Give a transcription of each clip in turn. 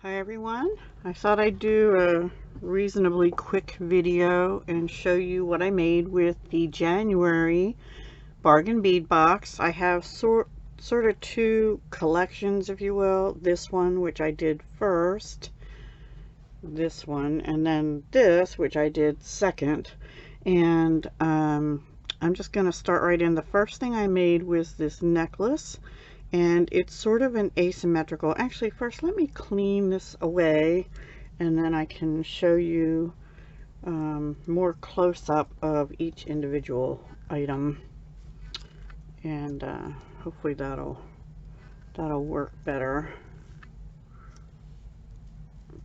Hi everyone, I thought I'd do a reasonably quick video and show you what I made with the January Bargain Bead Box. I have sort of two collections, if you will. This one, which I did first, this one, and then this, which I did second. And I'm just going to start right in. The first thing I made was this necklace. And it's sort of an asymmetrical. Actually, first let me clean this away and then I can show you more close-up of each individual item, and hopefully that'll work better.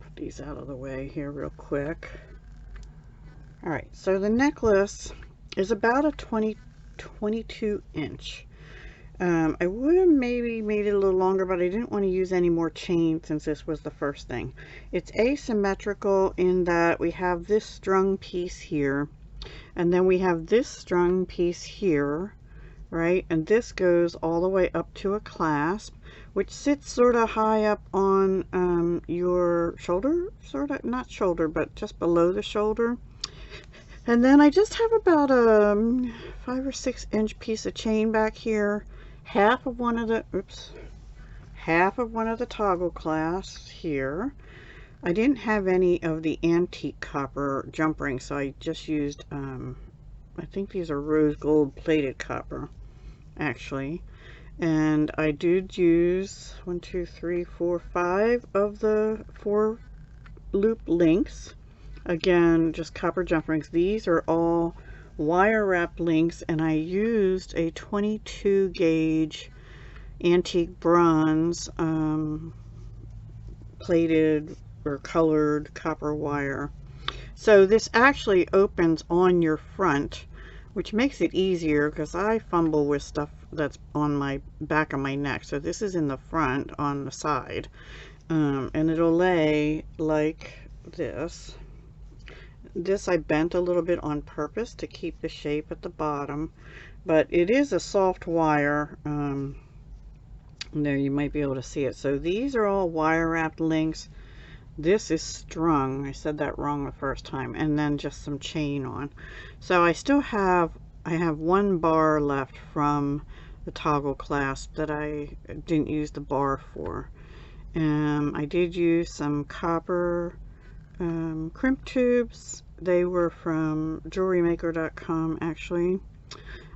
Put these out of the way here real quick. All right, so the necklace is about a 22 inch. I would have maybe made it a little longer, but I didn't want to use any more chain since this was the first thing. It's asymmetrical in that we have this strung piece here, and then we have this strung piece here, right? And this goes all the way up to a clasp, which sits sort of high up on your shoulder, sort of, not shoulder, but just below the shoulder. And then I just have about a 5 or 6 inch piece of chain back here. Half of one of the toggle clasps here. I didn't have any of the antique copper jump rings, so I just used I think these are rose gold plated copper actually. And I did use 1, 2, 3, 4, 5 of the 4 loop links. Again, just copper jump rings. These are all wire wrapped links, and I used a 22 gauge antique bronze plated or colored copper wire. So this actually opens on your front, which makes it easier because I fumble with stuff that's on my back of my neck. So this is in the front on the side, and it'll lay like this. This I bent a little bit on purpose to keep the shape at the bottom, but it is a soft wire. There, you might be able to see it. So these are all wire wrapped links. This is strung. I said that wrong the first time. And then just some chain on. So I still have, I have 1 bar left from the toggle clasp that I didn't use the bar for. I did use some copper crimp tubes. They were from jewelrymaker.com actually.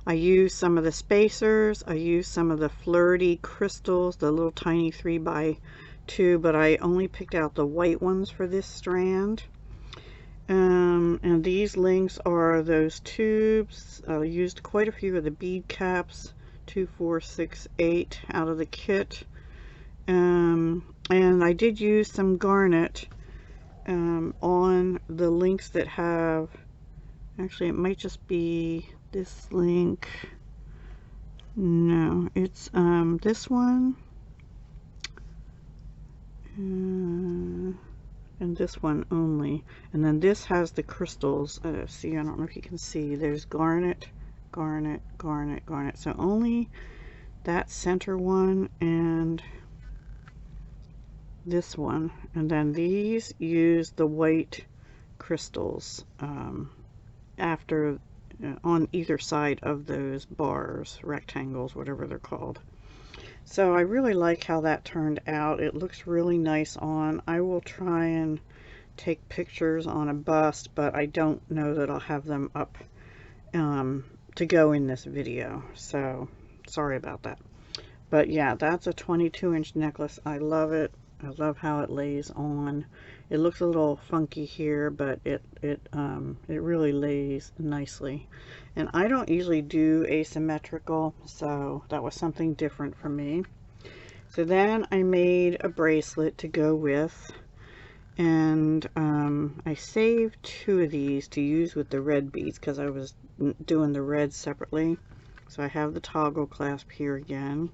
I used some of the spacers. I used some of the flirty crystals, the little tiny 3x2, but I only picked out the white ones for this strand. And these links are those tubes. I used quite a few of the bead caps, 2, 4, 6, 8 out of the kit. And I did use some garnet on the links that have, actually it might just be this link. No, it's this one and this one only. And then this has the crystals. See, I don't know if you can see, there's garnet, garnet, garnet, garnet. So only that center one and this one, and then these use the white crystals after on either side of those bars, rectangles, whatever they're called. So I really like how that turned out. It looks really nice on. I will try and take pictures on a bust, but I don't know that I'll have them up to go in this video, so sorry about that. But yeah, that's a 22 inch necklace. I love it. I love how it lays on. It looks a little funky here, but it really lays nicely. And I don't usually do asymmetrical, so that was something different for me. So then I made a bracelet to go with, and I saved 2 of these to use with the red beads because I was doing the red separately. So I have the toggle clasp here again.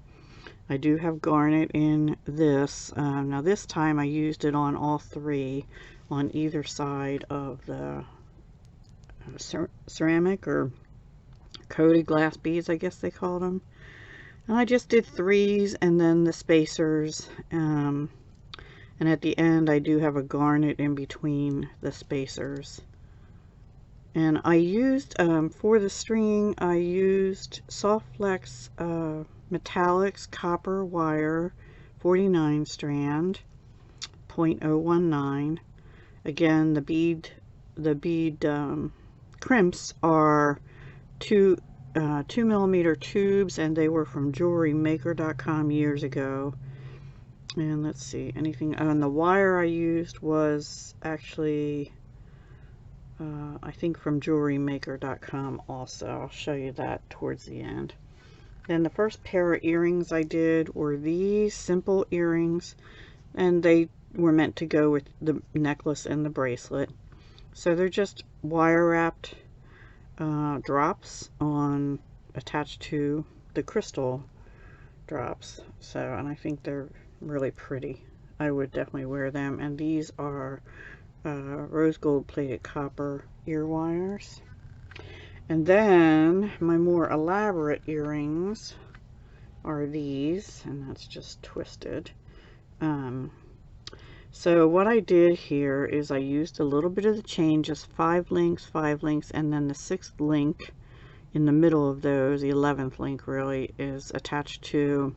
I do have garnet in this. Now this time I used it on all 3 on either side of the ceramic or coated glass beads, I guess they called them. And I just did 3s and then the spacers. And And at the end I do have a garnet in between the spacers. And I used, for the string, I used Soft Flex Metallics copper wire, 49 strand, 0.019. Again, the bead crimps are 2mm tubes, and they were from jewelrymaker.com years ago. And let's see, anything on the wire I used was actually I think from jewelrymaker.com also. I'll show you that towards the end. Then the first pair of earrings I did were these simple earrings, and they were meant to go with the necklace and the bracelet. So they're just wire wrapped drops attached to the crystal drops. So, and I think they're really pretty. I would definitely wear them. And these are rose gold plated copper ear wires. And then my more elaborate earrings are these, and that's just twisted. So what I did here is I used a little bit of the chain, just 5 links, and then the 6th link in the middle of those, the 11th link really, is attached to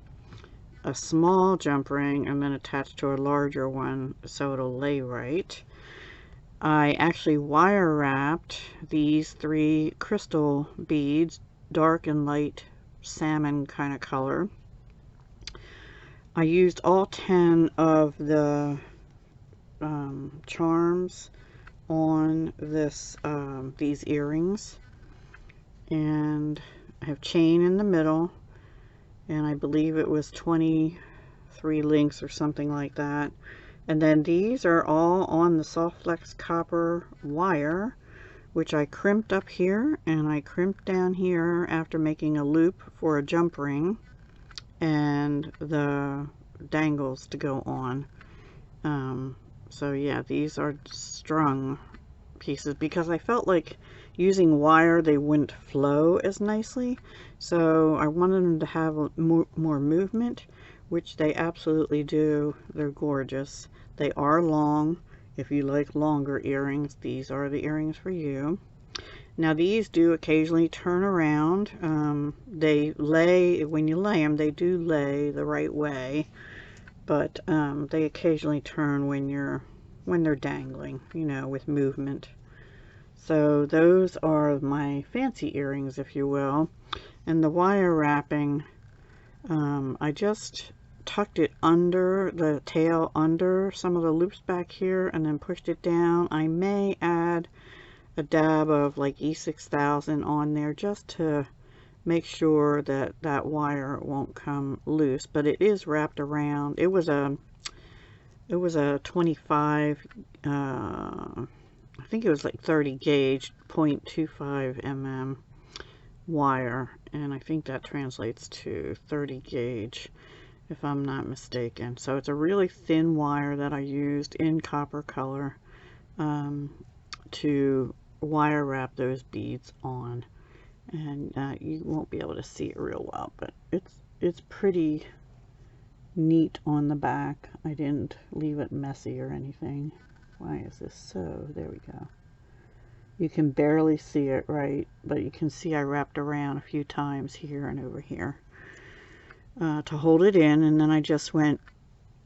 a small jump ring and then attached to a larger one so it'll lay right. I actually wire wrapped these 3 crystal beads, dark and light salmon kind of color. I used all 10 of the charms on this these earrings, and I have chain in the middle, and I believe it was 23 links or something like that. And then these are all on the Soft Flex copper wire, which I crimped up here and I crimped down here after making a loop for a jump ring and the dangles to go on. So yeah, these are strung pieces because I felt like using wire they wouldn't flow as nicely, so I wanted them to have more movement, which they absolutely do. They're gorgeous. They are long. If you like longer earrings, these are the earrings for you. Now these do occasionally turn around. They lay, when you lay them, they do lay the right way, but they occasionally turn when they're dangling, you know, with movement. So those are my fancy earrings, if you will. And the wire wrapping, I just tucked it under the tail, under some of the loops back here, and then pushed it down. I may add a dab of like E6000 on there just to make sure that that wire won't come loose, but it is wrapped around. It was a 25 I think it was like 30 gauge 0.25 mm wire, and I think that translates to 30 gauge if I'm not mistaken. So it's a really thin wire that I used in copper color to wire wrap those beads on. And you won't be able to see it real well, but it's pretty neat on the back. I didn't leave it messy or anything. Why is this so? There we go. You can barely see it, right? But you can see I wrapped around a few times here and over here to hold it in, and then I just went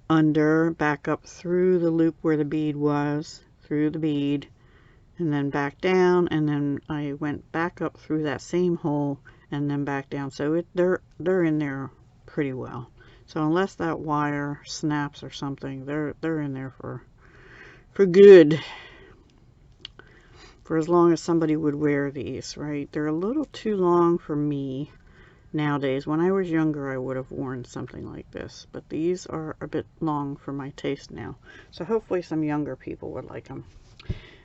under, back up through the loop where the bead was, through the bead, and then back down, and then I went back up through that same hole and then back down. So they're in there pretty well. So unless that wire snaps or something, they're in there for good. For as long as somebody would wear these, right? They're a little too long for me nowadays. When I was younger, I would have worn something like this, but these are a bit long for my taste now. So hopefully some younger people would like them.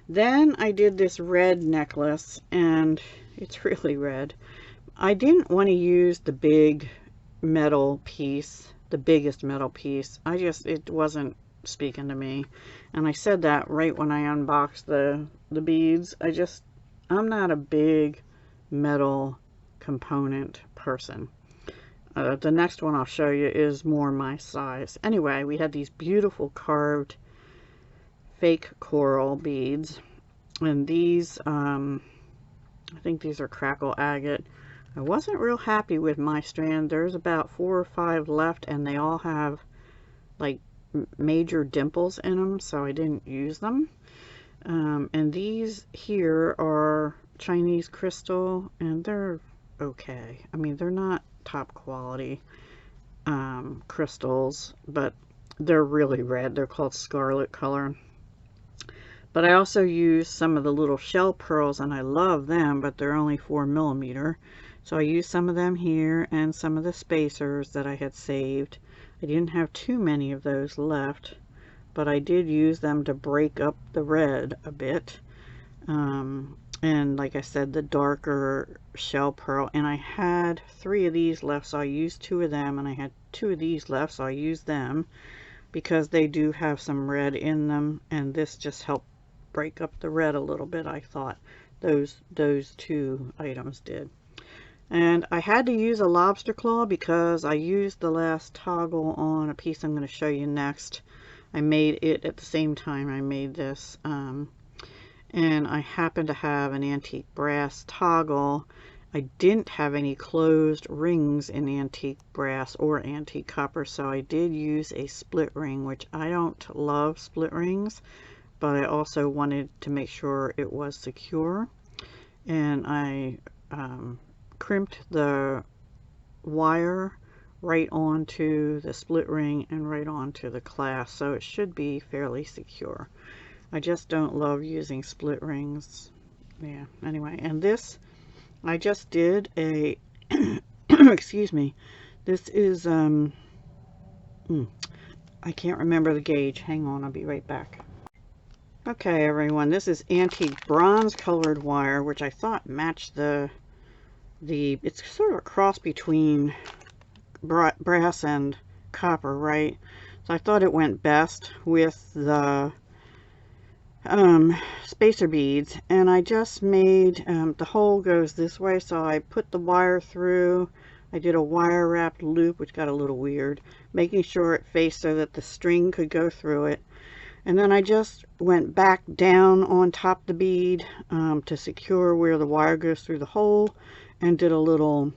Then I did this red necklace, and it's really red. I didn't want to use the big metal piece, the biggest metal piece. It wasn't speaking to me. And I said that right when I unboxed the beads. I'm not a big metal component person. The next one I'll show you is more my size. Anyway, we had these beautiful carved fake coral beads, and these I think these are crackle agate. I wasn't real happy with my strand. There's about 4 or 5 left, and they all have like major dimples in them, so I didn't use them. And these here are Chinese crystal, and they're okay. I mean, they're not top quality crystals, but they're really red. They're called scarlet color. But I also use some of the little shell pearls, and I love them, but they're only 4mm. So I used some of them here and some of the spacers that I had saved. I didn't have too many of those left, but I did use them to break up the red a bit. And like I said, the darker shell pearl, and I had 3 of these left, so I used 2 of them, and I had 2 of these left, so I used them because they do have some red in them, and this just helped break up the red a little bit. I thought those 2 items did. And I had to use a lobster claw because I used the last toggle on a piece I'm going to show you next. I made it at the same time I made this, and I happen to have an antique brass toggle. I didn't have any closed rings in antique brass or antique copper, so I did use a split ring, which I don't love split rings, but I also wanted to make sure it was secure. And I crimped the wire right onto the split ring and right onto the clasp, so it should be fairly secure. I just don't love using split rings. Yeah, anyway, and this, I just did a, excuse me, this is, I can't remember the gauge. Hang on, I'll be right back. Okay, everyone, this is antique bronze colored wire, which I thought matched it's sort of a cross between brass and copper, right? So I thought it went best with the spacer beads, and I just made the hole goes this way, so I put the wire through. I did a wire wrapped loop, which got a little weird, making sure it faced so that the string could go through it, and then I just went back down on top of the bead to secure where the wire goes through the hole, and did a little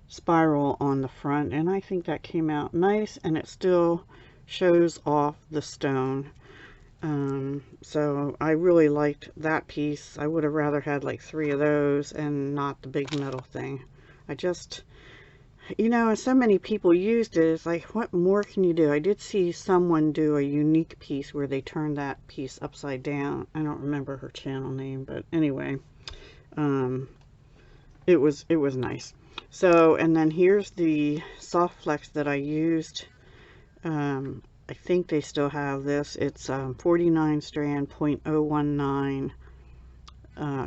spiral on the front, and I think that came out nice, and it still shows off the stone. So I really liked that piece. I would have rather had like 3 of those and not the big metal thing. I just, you know, so many people used it, it's like, what more can you do? I did see someone do a unique piece where they turned that piece upside down. I don't remember her channel name, but anyway, it was nice. So, and then here's the soft flex that I used. I think they still have this. It's 49 strand 0.019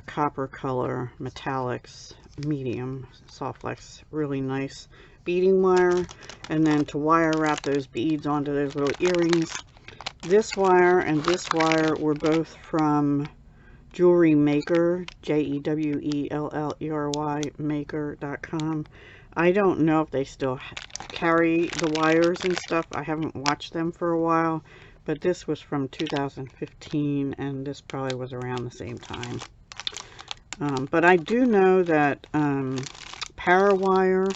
copper color metallics, medium soft flex, really nice beading wire. And then to wire wrap those beads onto those little earrings, this wire and this wire were both from Jewelry Maker, JEWELLERY maker.com. I don't know if they still carry the wires and stuff. I haven't watched them for a while, but this was from 2015, and this probably was around the same time. But I do know that Parawire,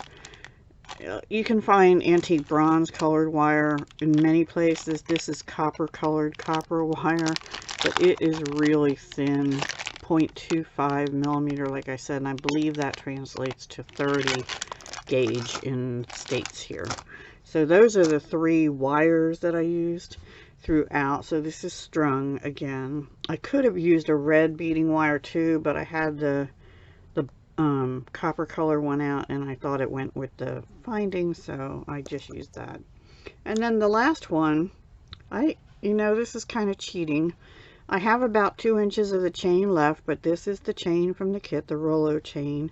you can find antique bronze colored wire in many places. This is copper colored copper wire, but it is really thin, 0.25mm, like I said, and I believe that translates to 30 gauge in states here. So those are the 3 wires that I used throughout. So this is strung again. I could have used a red beading wire too, but I had the copper color one out, and I thought it went with the finding, so I just used that. And then the last one, you know, this is kind of cheating. I have about 2 inches of the chain left, but this is the chain from the kit, the Rollo chain.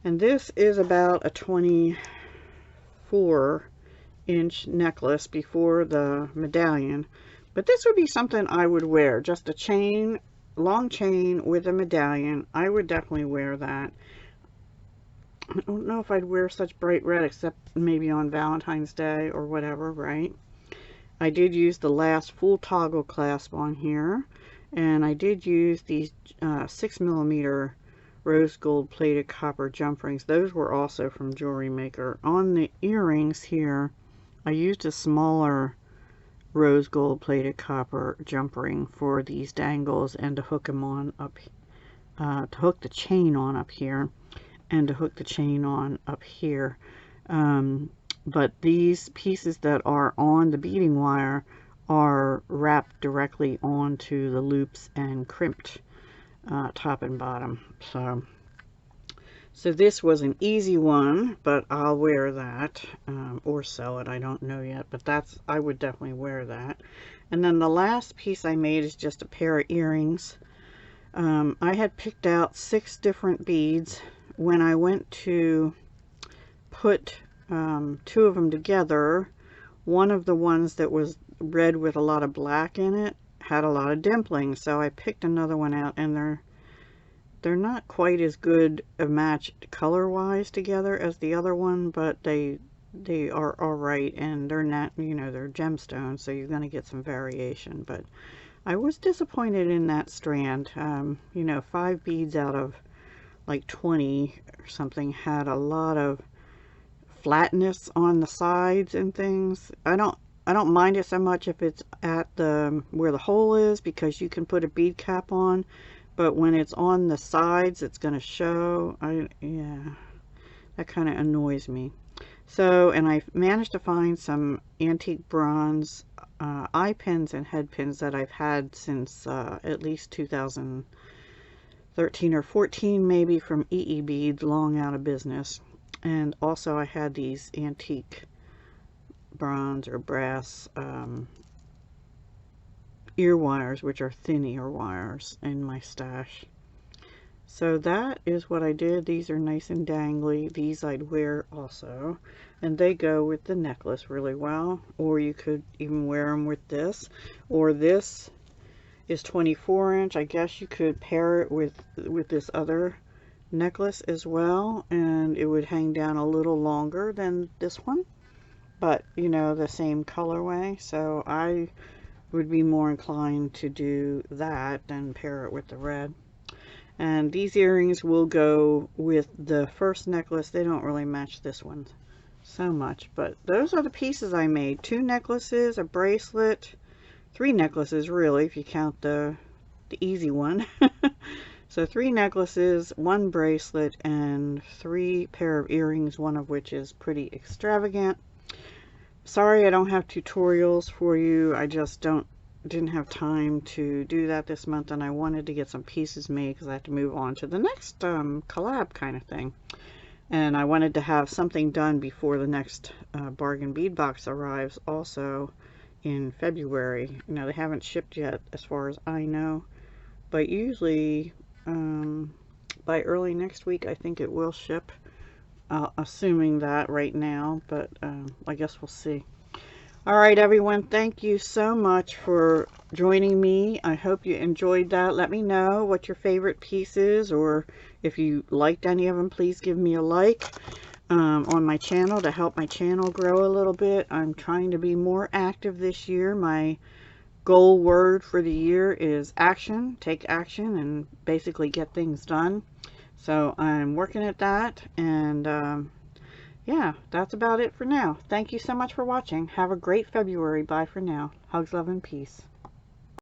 And this is about a 24-inch necklace before the medallion. But this would be something I would wear. Just a chain, long chain with a medallion. I would definitely wear that. I don't know if I'd wear such bright red except maybe on Valentine's Day or whatever, right? I did use the last full toggle clasp on here, and I did use these 6mm rose gold plated copper jump rings. Those were also from Jewelry Maker. On the earrings here, I used a smaller rose gold plated copper jump ring for these dangles and to hook them on up, to hook the chain on up here, and to hook the chain on up here. But these pieces that are on the beading wire are wrapped directly onto the loops and crimped top and bottom. So this was an easy one, but I'll wear that or sell it. I don't know yet, but I would definitely wear that. And then the last piece I made is just a pair of earrings. I had picked out 6 different beads. When I went to put 2 of them together, one of the ones that was red with a lot of black in it had a lot of dimplings, so I picked another one out, and they're not quite as good a match color wise together as the other one, but they are all right, and they're not, you know, they're gemstones, so you're going to get some variation. But I was disappointed in that strand. You know, 5 beads out of like 20 or something had a lot of flatness on the sides and things. I don't mind it so much if it's at the where the hole is, because you can put a bead cap on, but when it's on the sides it's going to show. Yeah, that kind of annoys me. So, and I managed to find some antique bronze eye pins and head pins that I've had since at least 2013 or 14 maybe, from EE Beads, long out of business. And also I had these antique bronze or brass ear wires, which are thin ear wires, in my stash. So that is what I did. These are nice and dangly. These I'd wear also, and they go with the necklace really well. Or you could even wear them with this, or this is 24-inch. I guess you could pair it with this other necklace as well, and it would hang down a little longer than this one, but you know, the same colorway. So I would be more inclined to do that than pair it with the red. And these earrings will go with the first necklace. They don't really match this one so much, but those are the pieces I made. 2 necklaces, a bracelet, 3 necklaces really if you count the easy one. So 3 necklaces, 1 bracelet, and 3 pair of earrings, one of which is pretty extravagant. Sorry I don't have tutorials for you. I just didn't have time to do that this month, and I wanted to get some pieces made because I had to move on to the next collab kind of thing. And I wanted to have something done before the next Bargain Bead Box arrives, also in February. You know, they haven't shipped yet as far as I know, but usually by early next week I think it will ship, assuming that right now, but I guess we'll see. Alright everyone, thank you so much for joining me. I hope you enjoyed that. Let me know what your favorite piece is, or if you liked any of them, please give me a like on my channel to help my channel grow a little bit. I'm trying to be more active this year. My goal word for the year is action. Take action and basically get things done. So I'm working at that, and yeah, that's about it for now. Thank you so much for watching. Have a great February. Bye for now. Hugs, love, and peace.